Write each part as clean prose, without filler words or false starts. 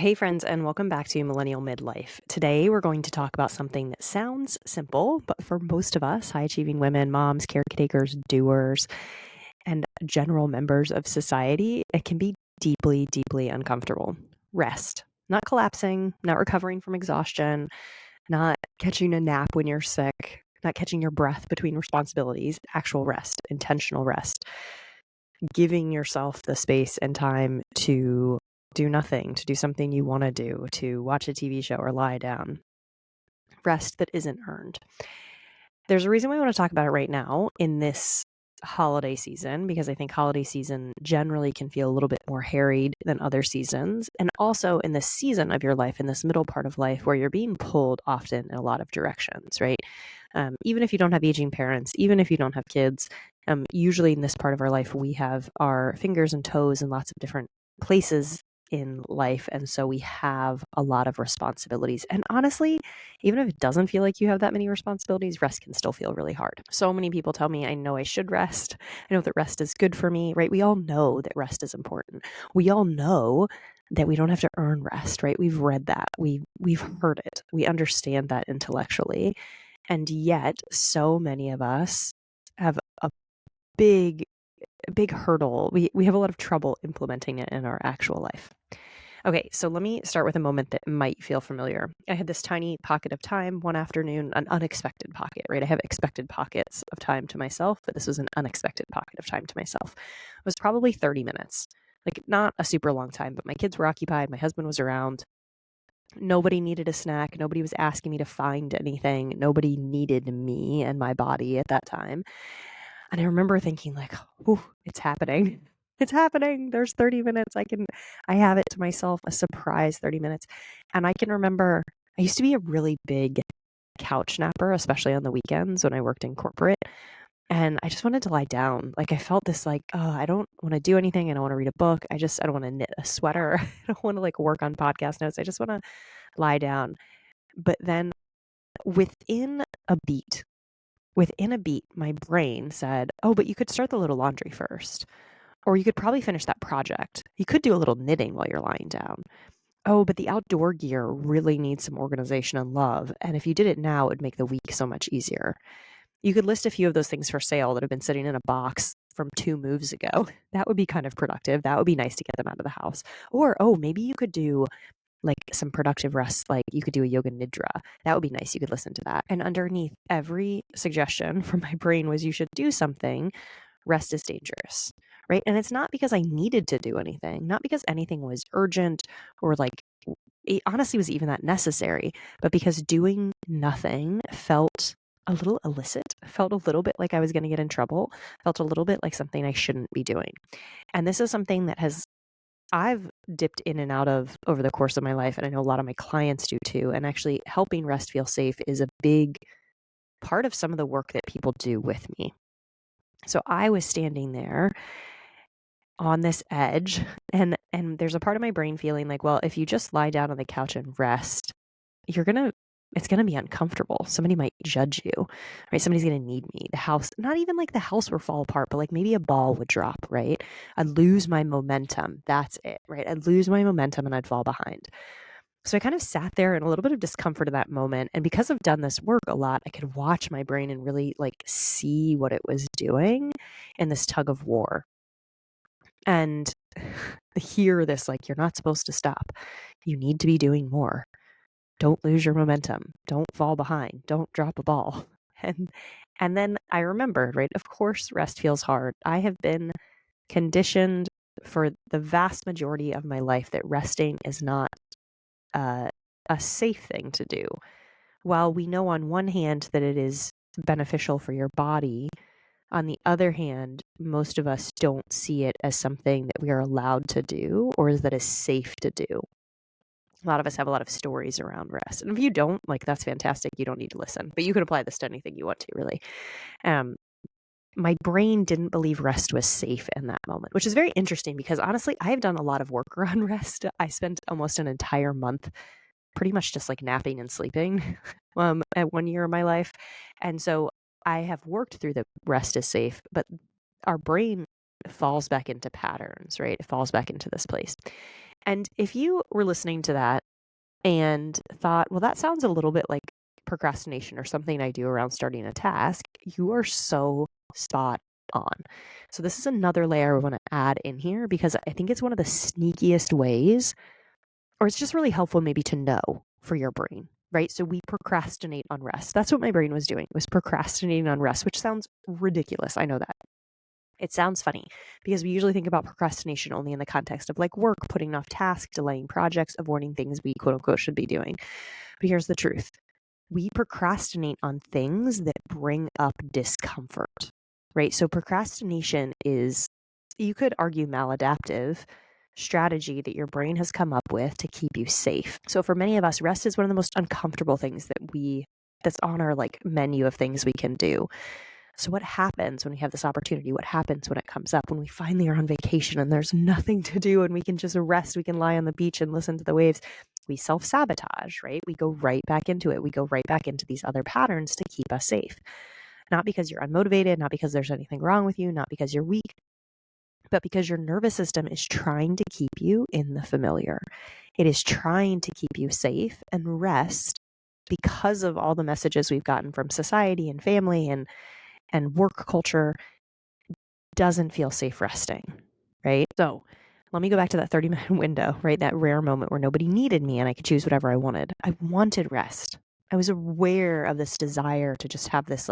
Hey, friends, and welcome back to Millennial Midlife. Today, we're going to talk about something that sounds simple, but for most of us, high achieving women, moms, caretakers, doers, and general members of society, it can be deeply, deeply uncomfortable. Rest. Not collapsing, not recovering from exhaustion, not catching a nap when you're sick, not catching your breath between responsibilities, actual rest, intentional rest. Giving yourself the space and time to do nothing, to do something you want to do, to watch a TV show or lie down. Rest that isn't earned. There's a reason we want to talk about it right now in this holiday season, because I think holiday season generally can feel a little bit more harried than other seasons. And also in this season of your life, in this middle part of life where you're being pulled often in a lot of directions, right? Even if you don't have aging parents, even if you don't have kids, usually in this part of our life, we have our fingers and toes in lots of different places in life. And so we have a lot of responsibilities. And honestly, even if it doesn't feel like you have that many responsibilities, rest can still feel really hard. So many people tell me I know I should rest. I know that rest is good for me, right? We all know that rest is important. We all know that we don't have to earn rest, right? We've read that. We've heard it. We understand that intellectually. And yet, so many of us have a big hurdle. We have a lot of trouble implementing it in our actual life. Okay, so let me start with a moment that might feel familiar. I had this tiny pocket of time one afternoon, an unexpected pocket, right? I have expected pockets of time to myself, but this was an unexpected pocket of time to myself. It was probably 30 minutes, like not a super long time, but my kids were occupied. My husband was around. Nobody needed a snack. Nobody was asking me to find anything. Nobody needed me and my body at that time. And I remember thinking like, "Ooh, it's happening. It's happening. There's 30 minutes. I have it to myself, a surprise 30 minutes." And I can remember I used to be a really big couch napper, especially on the weekends when I worked in corporate. And I just wanted to lie down. Like I felt this like, oh, I don't want to do anything. I don't want to read a book. I don't want to knit a sweater. I don't want to like work on podcast notes. I just want to lie down. But then within a beat, my brain said, oh, but you could start the little laundry first. Or you could probably finish that project. You could do a little knitting while you're lying down. Oh, but the outdoor gear really needs some organization and love. And if you did it now, it would make the week so much easier. You could list a few of those things for sale that have been sitting in a box from 2 moves ago. That would be kind of productive. That would be nice to get them out of the house. Or, oh, maybe you could do like some productive rest, like you could do a yoga nidra. That would be nice. You could listen to that. And underneath every suggestion from my brain was you should do something. Rest is dangerous, right? And it's not because I needed to do anything, not because anything was urgent or like it honestly was even that necessary, but because doing nothing felt a little illicit, felt a little bit like I was going to get in trouble, felt a little bit like something I shouldn't be doing. And this is something that I've dipped in and out of over the course of my life, and I know a lot of my clients do too. And actually helping rest feel safe is a big part of some of the work that people do with me. So I was standing there on this edge, and there's a part of my brain feeling like, well, if you just lie down on the couch and rest, it's gonna be uncomfortable. Somebody might judge you, right? Somebody's gonna need me. The house, not even like the house would fall apart, but like maybe a ball would drop, right? I'd lose my momentum. That's it, right? I'd lose my momentum and I'd fall behind. So I kind of sat there in a little bit of discomfort in that moment. And because I've done this work a lot, I could watch my brain and really like see what it was doing in this tug of war. And hear this like, you're not supposed to stop. You need to be doing more. Don't lose your momentum. Don't fall behind. Don't drop a ball. And then I remembered, right? Of course, rest feels hard. I have been conditioned for the vast majority of my life that resting is not uh, a safe thing to do. While we know on one hand that it is beneficial for your body, on the other hand, most of us don't see it as something that we are allowed to do or that is safe to do. A lot of us have a lot of stories around rest. And if you don't, like, that's fantastic. You don't need to listen. But you can apply this to anything you want to, really. Um, my brain didn't believe rest was safe in that moment, which is very interesting because honestly, I have done a lot of work around rest. I spent almost an entire month pretty much just like napping and sleeping at 1 year of my life. And so I have worked through the rest is safe, but our brain falls back into patterns, right? It falls back into this place. And if you were listening to that and thought, well, that sounds a little bit like procrastination or something I do around starting a task, you are so spot on. So this is another layer I want to add in here because I think it's one of the sneakiest ways, or it's just really helpful maybe to know for your brain, right? So we procrastinate on rest. That's what my brain was doing, was procrastinating on rest, which sounds ridiculous. I know that. It sounds funny because we usually think about procrastination only in the context of like work, putting off tasks, delaying projects, avoiding things we quote unquote should be doing. But here's the truth. We procrastinate on things that bring up discomfort, right? So procrastination is, you could argue, maladaptive strategy that your brain has come up with to keep you safe. So for many of us, rest is one of the most uncomfortable things that's on our like menu of things we can do. So what happens when we have this opportunity? What happens when it comes up, when we finally are on vacation and there's nothing to do and we can just rest, we can lie on the beach and listen to the waves? We self-sabotage, right? We go right back into it. We go right back into these other patterns to keep us safe. Not because you're unmotivated, not because there's anything wrong with you, not because you're weak, but because your nervous system is trying to keep you in the familiar. It is trying to keep you safe, and rest, because of all the messages we've gotten from society and family and work culture, doesn't feel safe resting, right? So let me go back to that 30-minute window, right? That rare moment where nobody needed me and I could choose whatever I wanted. I wanted rest. I was aware of this desire to just have this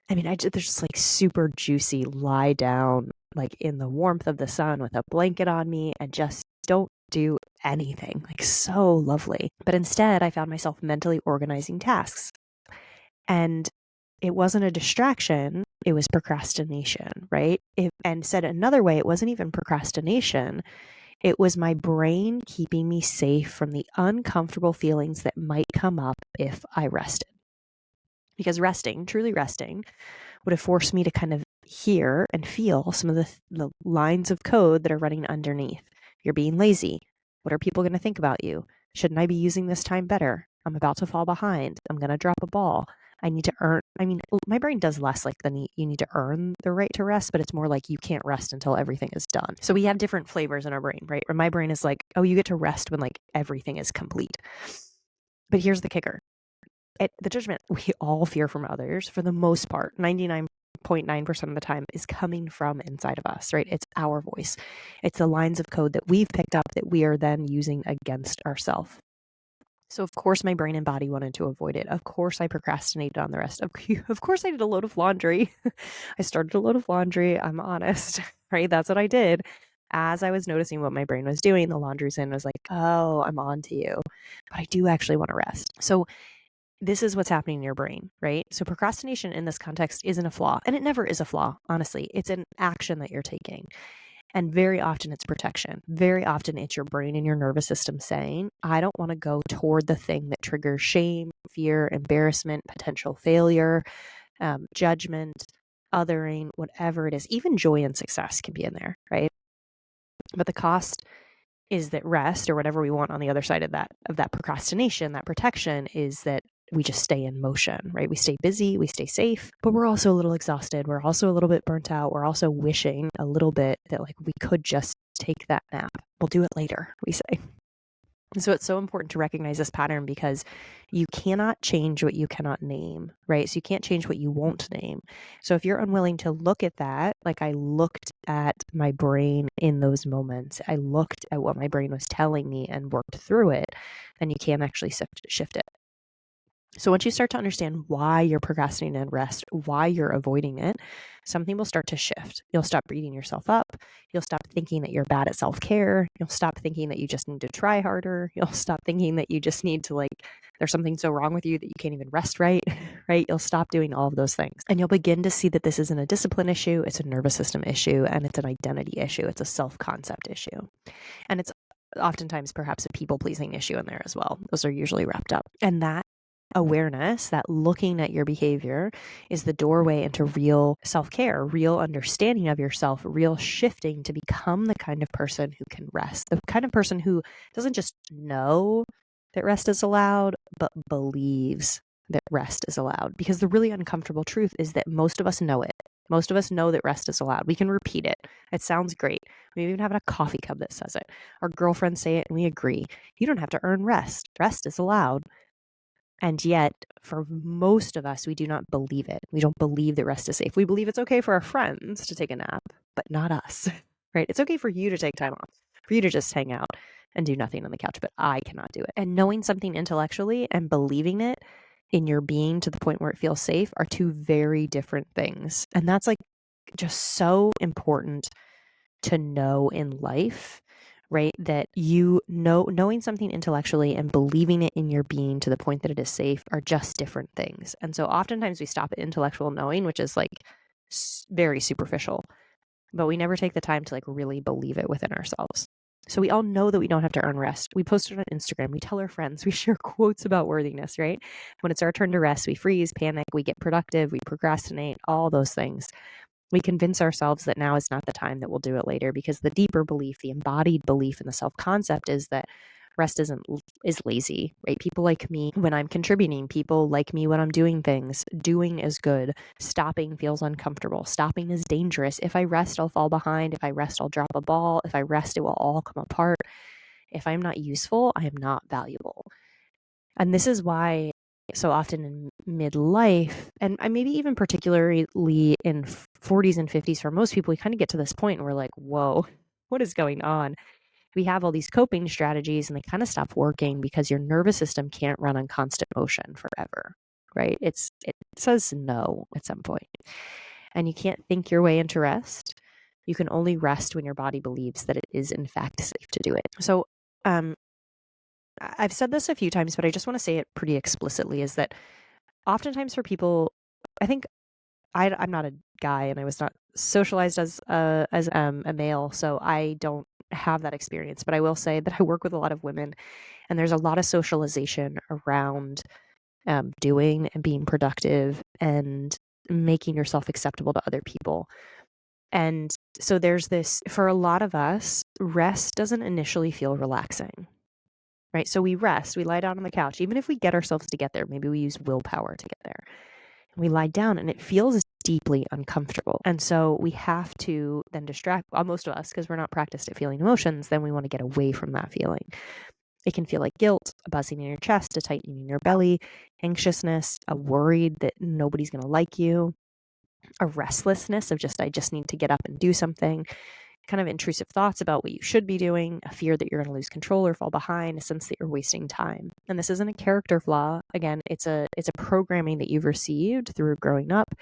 there's just like super juicy lie down, like in the warmth of the sun with a blanket on me and just don't do anything. Like so lovely. But instead, I found myself mentally organizing tasks. And it wasn't a distraction, it was procrastination, right? And said another way, it wasn't even procrastination. It was my brain keeping me safe from the uncomfortable feelings that might come up if I rested. Because resting, truly resting, would have forced me to kind of hear and feel some of the lines of code that are running underneath. You're being lazy. What are people going to think about you? Shouldn't I be using this time better? I'm about to fall behind. I'm going to drop a ball. I need to earn. My brain does less like you need to earn the right to rest, but it's more like you can't rest until everything is done. So we have different flavors in our brain, right? Where my brain is like, oh, you get to rest when like everything is complete. But here's the kicker. The judgment we all fear from others, for the most part, 99.9% of the time, is coming from inside of us, right? It's our voice. It's the lines of code that we've picked up that we are then using against ourselves. So of course my brain and body wanted to avoid it. Of course I procrastinated on the rest. Of course I did a load of laundry. I started a load of laundry. I'm honest, right? That's what I did. As I was noticing what my brain was doing, the laundry's in was like, oh, I'm on to you. But I do actually want to rest. So this is what's happening in your brain, right? So procrastination in this context isn't a flaw, and it never is a flaw, honestly. It's an action that you're taking. And very often it's protection. Very often it's your brain and your nervous system saying, I don't want to go toward the thing that triggers shame, fear, embarrassment, potential failure, judgment, othering, whatever it is. Even joy and success can be in there, right? But the cost is that rest, or whatever we want on the other side of that procrastination, that protection, is that we just stay in motion, right? We stay busy, we stay safe, but we're also a little exhausted. We're also a little bit burnt out. We're also wishing a little bit that like we could just take that nap. We'll do it later, we say. And so it's so important to recognize this pattern because you cannot change what you cannot name, right? So you can't change what you won't name. So if you're unwilling to look at that, like I looked at my brain in those moments, I looked at what my brain was telling me and worked through it, then you can actually shift it. So once you start to understand why you're procrastinating on rest, why you're avoiding it, something will start to shift. You'll stop beating yourself up. You'll stop thinking that you're bad at self-care. You'll stop thinking that you just need to try harder. You'll stop thinking that you just need to there's something so wrong with you that you can't even rest right, right? You'll stop doing all of those things. And you'll begin to see that this isn't a discipline issue. It's a nervous system issue, and it's an identity issue. It's a self-concept issue. And it's oftentimes perhaps a people-pleasing issue in there as well. Those are usually wrapped up. And that awareness, that looking at your behavior, is the doorway into real self-care, real understanding of yourself, real shifting to become the kind of person who can rest, the kind of person who doesn't just know that rest is allowed, but believes that rest is allowed. Because the really uncomfortable truth is that most of us know it. Most of us know that rest is allowed. We can repeat it. It sounds great. We even have a coffee cup that says it. Our girlfriends say it and we agree. You don't have to earn rest. Rest is allowed. And yet, for most of us, we do not believe it. We don't believe that rest is safe. We believe it's okay for our friends to take a nap, but not us, right? It's okay for you to take time off, for you to just hang out and do nothing on the couch, but I cannot do it. And knowing something intellectually and believing it in your being to the point where it feels safe are two very different things. And that's like just so important to know in life, right? That knowing something intellectually and believing it in your being to the point that it is safe are just different things. And so oftentimes we stop at intellectual knowing, which is like very superficial, but we never take the time to like really believe it within ourselves. So we all know that we don't have to earn rest. We post it on Instagram. We tell our friends. We share quotes about worthiness, right? When it's our turn to rest, we freeze, panic, we get productive, we procrastinate, all those things. We convince ourselves that now is not the time, that we'll do it later, because the deeper belief, the embodied belief in the self-concept is that rest is lazy, right? People like me when I'm contributing, people like me when I'm doing things. Doing is good. Stopping feels uncomfortable. Stopping is dangerous. If I rest, I'll fall behind. If I rest, I'll drop a ball. If I rest, it will all come apart. If I'm not useful, I am not valuable. And this is why so often in midlife, and maybe even particularly in 40s and 50s, for most people, we kind of get to this point and we're like, whoa, what is going on? We have all these coping strategies and they kind of stop working because your nervous system can't run on constant motion forever, right? It says no at some point. And you can't think your way into rest. You can only rest when your body believes that it is in fact safe to do it. So I've said this a few times, but I just want to say it pretty explicitly, is that oftentimes for people, I think I'm not a guy and I was not socialized as a male, so I don't have that experience. But I will say that I work with a lot of women, and there's a lot of socialization around doing and being productive and making yourself acceptable to other people. And so there's this, for a lot of us, rest doesn't initially feel relaxing. Right? So we rest, we lie down on the couch, even if we get ourselves to get there, maybe we use willpower to get there. We lie down and it feels deeply uncomfortable. And so we have to then distract, well, most of us, because we're not practiced at feeling emotions, then we want to get away from that feeling. It can feel like guilt, a buzzing in your chest, a tightening in your belly, anxiousness, a worried that nobody's going to like you, a restlessness of I just need to get up and do something, kind of intrusive thoughts about what you should be doing, a fear that you're going to lose control or fall behind, a sense that you're wasting time. And this isn't a character flaw. Again, it's a programming that you've received through growing up.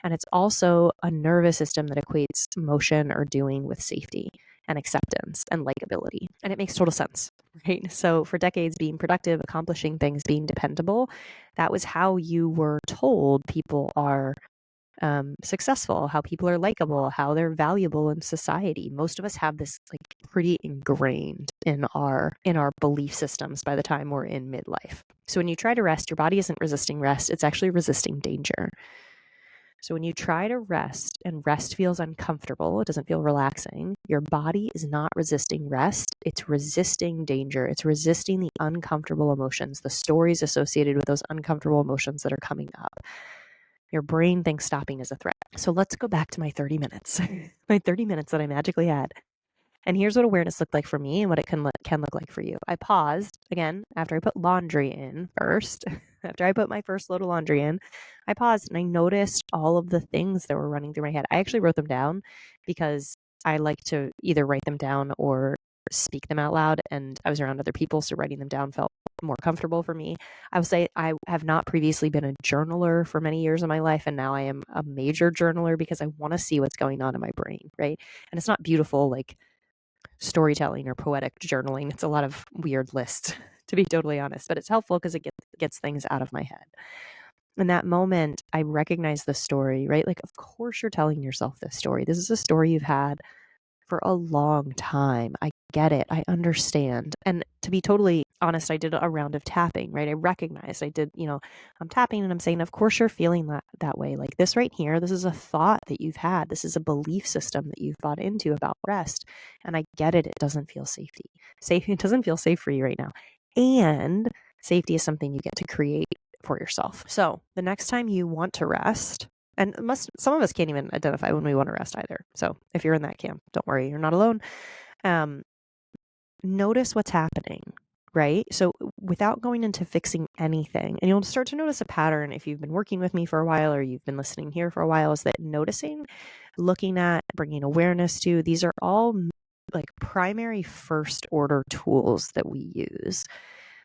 And it's also a nervous system that equates motion or doing with safety and acceptance and likability. And it makes total sense, right? So for decades, being productive, accomplishing things, being dependable, that was how you were told people are successful, how people are likable, how they're valuable in society. Most of us have this like pretty ingrained in our belief systems by the time we're in midlife. So when you try to rest, your body isn't resisting rest, it's actually resisting danger. So when you try to rest and rest feels uncomfortable, it doesn't feel relaxing, your body is not resisting rest, it's resisting danger. It's resisting the uncomfortable emotions, the stories associated with those uncomfortable emotions that are coming up. Your brain thinks stopping is a threat. So let's go back to my 30 minutes, my 30 minutes that I magically had. And here's what awareness looked like for me and what it can look like for you. I paused again after I put laundry in first. After I put my first load of laundry in, I paused and I noticed all of the things that were running through my head. I actually wrote them down because I like to either write them down or speak them out loud. And I was around other people, so writing them down felt more comfortable for me. I would say I have not previously been a journaler for many years of my life, and now I am a major journaler because I want to see what's going on in my brain, right? And it's not beautiful like storytelling or poetic journaling. It's a lot of weird lists, to be totally honest, but it's helpful because it gets things out of my head. In that moment, I recognize the story, right? Like, of course you're telling yourself this story. This is a story you've had for a long time. I get it. I understand. And to be totally honest, I did a round of tapping, right? I recognized I'm tapping and I'm saying, of course you're feeling that way. Like this right here, this is a thought that you've had. This is a belief system that you've bought into about rest. And I get it. It doesn't feel safe. It doesn't feel safe for you right now. And safety is something you get to create for yourself. So the next time you want to rest, And some of us can't even identify when we want to rest either. So if you're in that camp, don't worry, you're not alone. Notice what's happening, right? So without going into fixing anything, and you'll start to notice a pattern if you've been working with me for a while or you've been listening here for a while, is that noticing, looking at, bringing awareness to, these are all like primary first order tools that we use.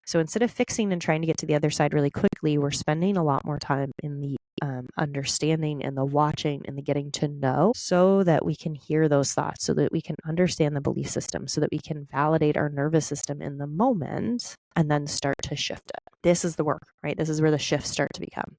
So instead of fixing and trying to get to the other side really quickly, we're spending a lot more time in the understanding and the watching and the getting to know, so that we can hear those thoughts, so that we can understand the belief system, so that we can validate our nervous system in the moment and then start to shift it. This is the work, right? This is where the shifts start to become.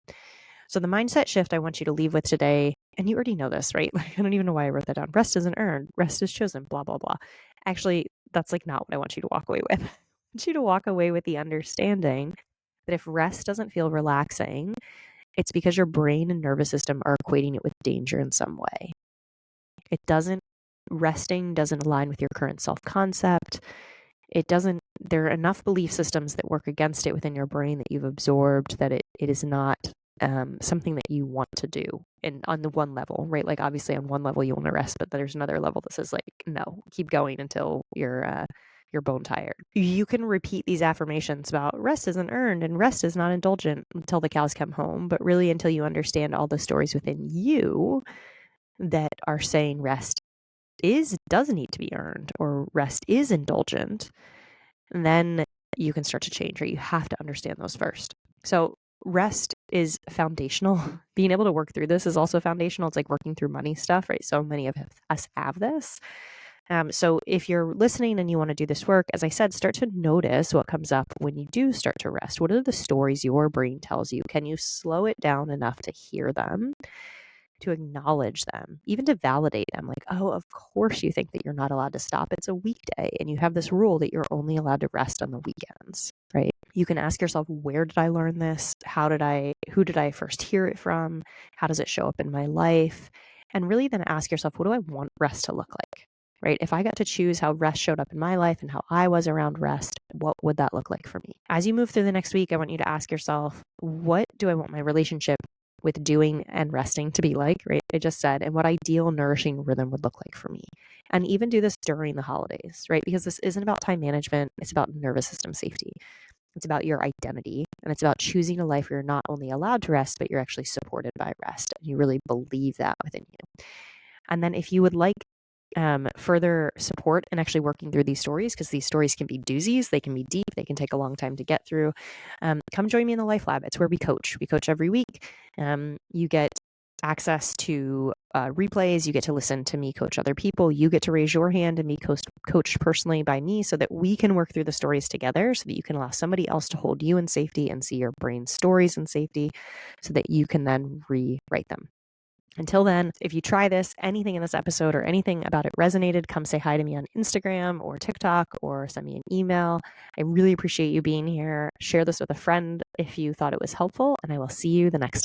So the mindset shift I want you to leave with today, and you already know this, right? Like, I don't even know why I wrote that down. Rest isn't earned, rest is chosen, blah, blah, blah. Actually, that's like not what I want you to walk away with. I want you to walk away with the understanding that if rest doesn't feel relaxing, it's because your brain and nervous system are equating it with danger in some way. Resting doesn't align with your current self-concept. There are enough belief systems that work against it within your brain that you've absorbed that it is not something that you want to do. And on the one level, right? Like obviously on one level you want to rest, but there's another level that says like, no, keep going until you're bone tired. You can repeat these affirmations about rest isn't earned and rest is not indulgent until the cows come home, but really until you understand all the stories within you that are saying rest does need to be earned or rest is indulgent, then you can start to change, or you have to understand those first. So rest is foundational. Being able to work through this is also foundational. It's like working through money stuff, right? So many of us have this. So if you're listening and you want to do this work, as I said, start to notice what comes up when you do start to rest. What are the stories your brain tells you? Can you slow it down enough to hear them, to acknowledge them, even to validate them? Like, oh, of course you think that you're not allowed to stop. It's a weekday and you have this rule that you're only allowed to rest on the weekends, right? You can ask yourself, where did I learn this? Who did I first hear it from? How does it show up in my life? And really then ask yourself, what do I want rest to look like? Right? If I got to choose how rest showed up in my life and how I was around rest, what would that look like for me? As you move through the next week, I want you to ask yourself, what do I want my relationship with doing and resting to be like, right? I just said, and what ideal nourishing rhythm would look like for me. And even do this during the holidays, right? Because this isn't about time management. It's about nervous system safety. It's about your identity. And it's about choosing a life where you're not only allowed to rest, but you're actually supported by rest. And you really believe that within you. And then if you would like further support in actually working through these stories, because these stories can be doozies, they can be deep, they can take a long time to get through, come join me in the Life Lab. It's where we coach. We coach every week. You get access to replays. You get to listen to me coach other people. You get to raise your hand and be coached personally by me, so that we can work through the stories together, so that you can allow somebody else to hold you in safety and see your brain's stories in safety, so that you can then rewrite them. Until then, if you try this, anything in this episode or anything about it resonated, come say hi to me on Instagram or TikTok or send me an email. I really appreciate you being here. Share this with a friend if you thought it was helpful, and I will see you the next time.